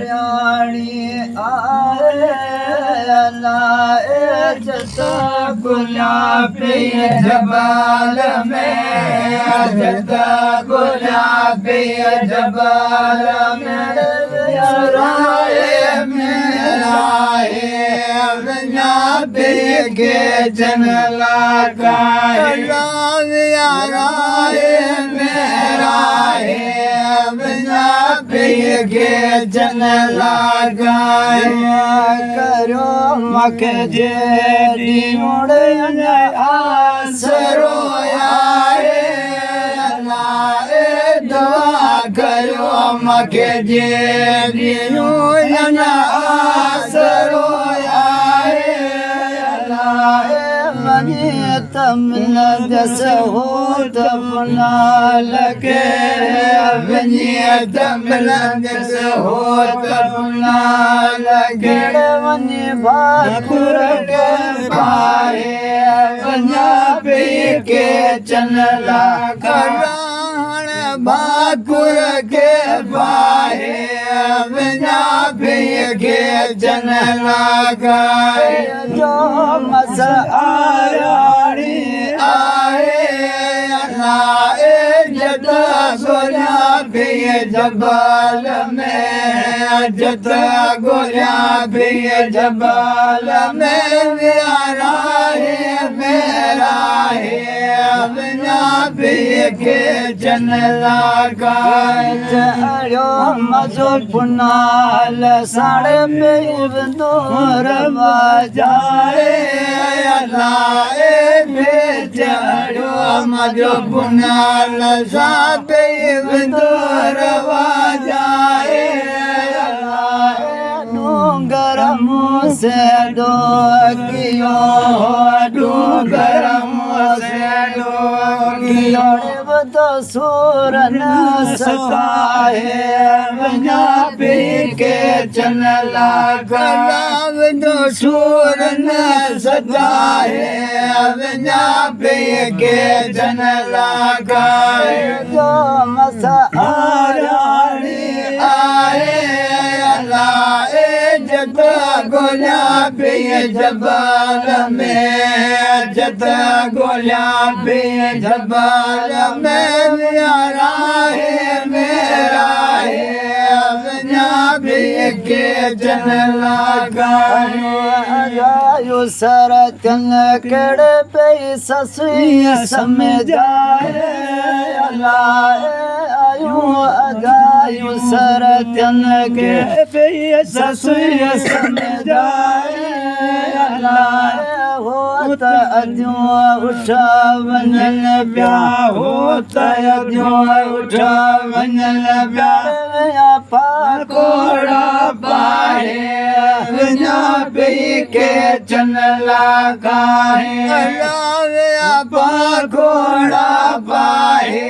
साराणी आए लाए जता गुलाबी जबाल में जता गुलाबी जबाल में राए मेरा गुलाबी के जन लगाए राए मेरा के जन लगाए करो मख जेडी उड़े आसरो आए लाए दुआ करो मख जेडी उड़े आसरो आए लाए मनी तमन दस हो तमना लगे तमलंदस हो तमना लगे मनी भाकुर के पाए पंजाबी के चनला कराण भाकुर के पाए पंजाबी के चनला गाए जो मसाराणी आए लाए जता गुलाबी जबाल में जता गुलाबी जबाल में मेरा गुलाबी के जन लगाए चढ़ो मजो पुनाल साढ़े पे दूर बजाए लाए चढ़ो मजो पुनाल साढ़े दूर बजाए डूंगर मुँह से डोकियो डूंगर मुँह से डोकियो तो सूर न सताए पंजाबी के चन लगाव तो सूर न सताए पंजाबी के चन लगाए जो मसाराणी आए लाए जता गुलाबी जबाल में जता गुलाबी जबाल में मेरा पंजाबी के जन लगायो सरतन कड़े पे ससुई समझाए लाए आयु सरतन के पे ससुई समझाए लाए होता अद्यो उठा वनन ब्याह होता अद्यो उठा वनन ब्याह पाकोड़ा पाए पंजाबी के चन लगाए पाकोड़ा पाए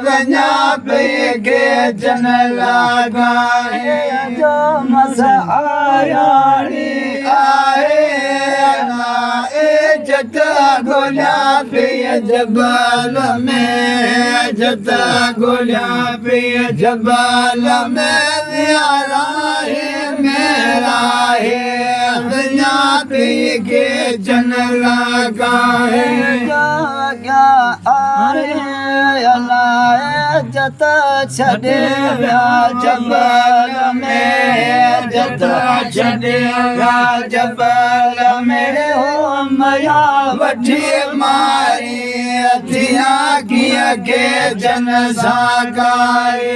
पंजाबी के चन लगाए जो मसाराणी आए जता गुलाबी जबाल में जता गुलाबी जबाल में मेरा पंजाबी के जन लगाए क्या आए लाए जता छड़े जबाल में जता छड़े जबाल मेरे हो मया वठी मारी अथिया की के जन सागाए।